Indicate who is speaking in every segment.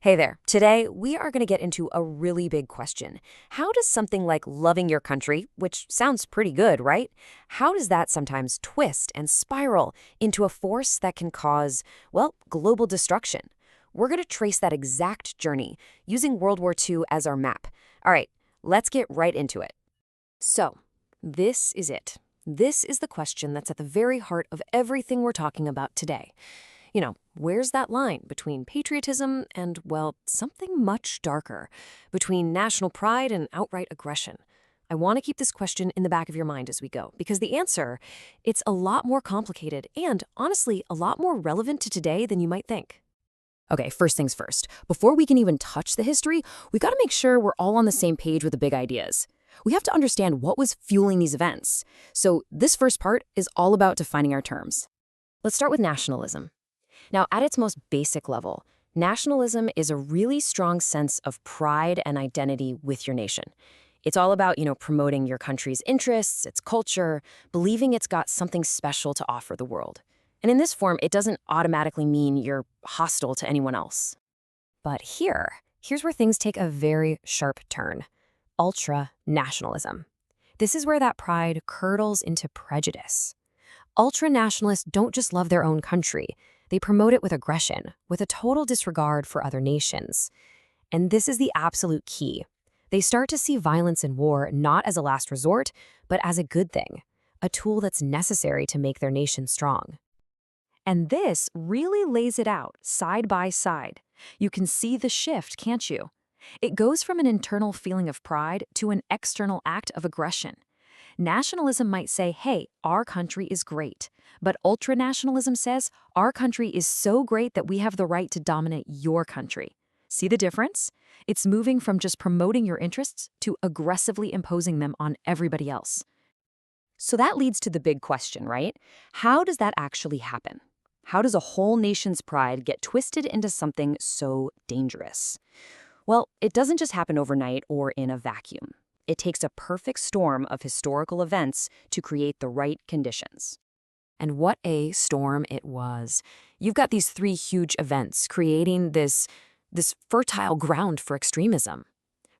Speaker 1: Hey there. Today, we are going to get into a really big question. How does something like loving your country, which sounds pretty good, right? How does that sometimes twist and spiral into a force that can cause, well, global destruction? We're going to trace that exact journey using World War II as our map. All right, let's get right into it. So, this is it. This is the question that's at the very heart of everything we're talking about today. Where's that line between patriotism and, well, something much darker, between national pride and outright aggression? I want to keep this question in the back of your mind as we go, because the answer, it's a lot more complicated and, honestly, a lot more relevant to today than you might think. Okay, first things first. Before we can even touch the history, we've got to make sure we're all on the same page with the big ideas. We have to understand what was fueling these events. So this first part is all about defining our terms. Let's start with nationalism. Now, at its most basic level, nationalism is a really strong sense of pride and identity with your nation. It's all about, promoting your country's interests, its culture, believing it's got something special to offer the world. And in this form, it doesn't automatically mean you're hostile to anyone else. But here's where things take a very sharp turn. Ultranationalism. This is where that pride curdles into prejudice. Ultranationalists don't just love their own country. They promote it with aggression, with a total disregard for other nations. And this is the absolute key. They start to see violence and war not as a last resort, but as a good thing, a tool that's necessary to make their nation strong. And this really lays it out side by side. You can see the shift, can't you? It goes from an internal feeling of pride to an external act of aggression. Nationalism might say, hey, our country is great. But ultranationalism says, our country is so great that we have the right to dominate your country. See the difference? It's moving from just promoting your interests to aggressively imposing them on everybody else. So that leads to the big question, right? How does that actually happen? How does a whole nation's pride get twisted into something so dangerous? Well, it doesn't just happen overnight or in a vacuum. It takes a perfect storm of historical events to create the right conditions. And what a storm it was. You've got these three huge events creating this fertile ground for extremism.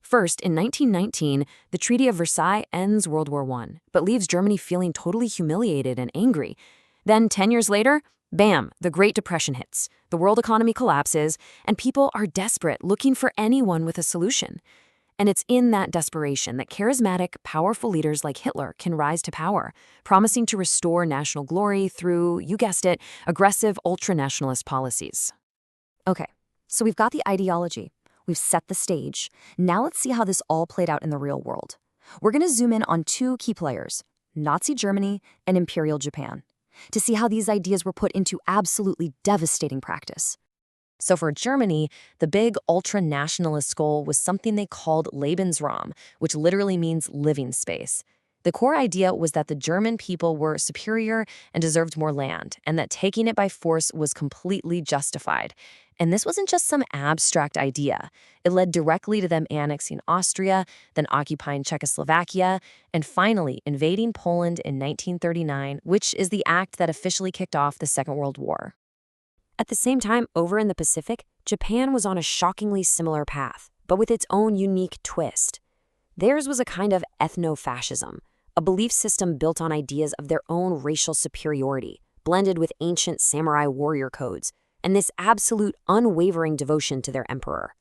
Speaker 1: First, in 1919, the Treaty of Versailles ends World War I, but leaves Germany feeling totally humiliated and angry. Then, 10 years later, bam, the Great Depression hits. The world economy collapses, and people are desperate, looking for anyone with a solution. And it's in that desperation that charismatic, powerful leaders like Hitler can rise to power, promising to restore national glory through, you guessed it, aggressive ultranationalist policies. Okay, so we've got the ideology. We've set the stage. Now let's see how this all played out in the real world. We're going to zoom in on two key players, Nazi Germany and Imperial Japan, to see how these ideas were put into absolutely devastating practice. So for Germany, the big ultra-nationalist goal was something they called Lebensraum, which literally means living space. The core idea was that the German people were superior and deserved more land, and that taking it by force was completely justified. And this wasn't just some abstract idea. It led directly to them annexing Austria, then occupying Czechoslovakia, and finally invading Poland in 1939, which is the act that officially kicked off the Second World War. At the same time, over in the Pacific, Japan was on a shockingly similar path, but with its own unique twist. Theirs was a kind of ethno-fascism, a belief system built on ideas of their own racial superiority, blended with ancient samurai warrior codes, and this absolute unwavering devotion to their emperor.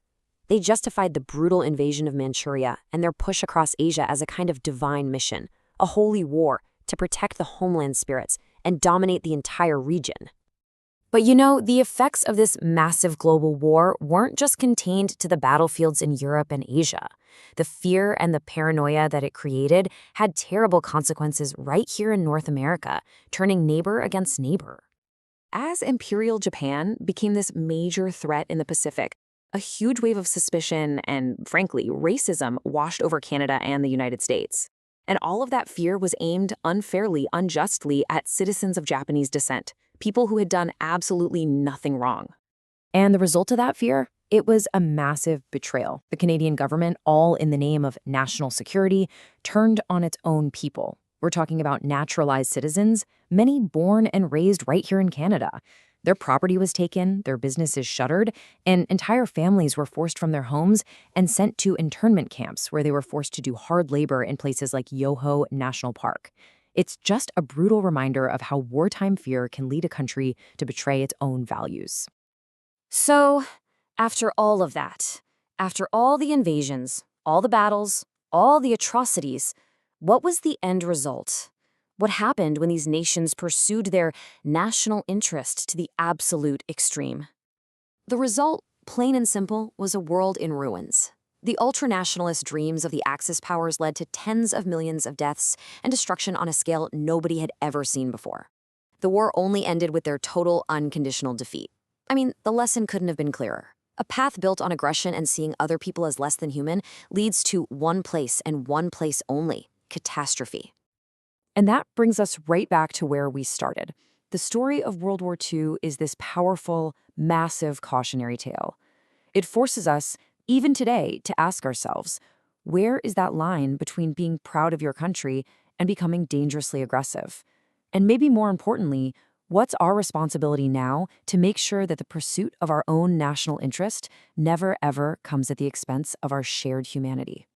Speaker 1: They justified the brutal invasion of Manchuria and their push across Asia as a kind of divine mission, a holy war to protect the homeland spirits and dominate the entire region. But the effects of this massive global war weren't just contained to the battlefields in Europe and Asia. The fear and the paranoia that it created had terrible consequences right here in North America, turning neighbor against neighbor. As Imperial Japan became this major threat in the Pacific, a huge wave of suspicion and, frankly, racism washed over Canada and the United States. And all of that fear was aimed unfairly, unjustly at citizens of Japanese descent, people who had done absolutely nothing wrong. And the result of that fear? It was a massive betrayal. The Canadian government, all in the name of national security, turned on its own people. We're talking about naturalized citizens, many born and raised right here in Canada. Their property was taken, their businesses shuttered, and entire families were forced from their homes and sent to internment camps where they were forced to do hard labor in places like Yoho National Park. It's just a brutal reminder of how wartime fear can lead a country to betray its own values. So, after all of that, after all the invasions, all the battles, all the atrocities, what was the end result? What happened when these nations pursued their national interest to the absolute extreme? The result, plain and simple, was a world in ruins. The ultranationalist dreams of the Axis powers led to tens of millions of deaths and destruction on a scale nobody had ever seen before. The war only ended with their total unconditional defeat. I mean, the lesson couldn't have been clearer. A path built on aggression and seeing other people as less than human leads to one place and one place only: catastrophe. And that brings us right back to where we started. The story of World War II is this powerful, massive cautionary tale. It forces us, even today, to ask ourselves, where is that line between being proud of your country and becoming dangerously aggressive? And maybe more importantly, what's our responsibility now to make sure that the pursuit of our own national interest never, ever comes at the expense of our shared humanity?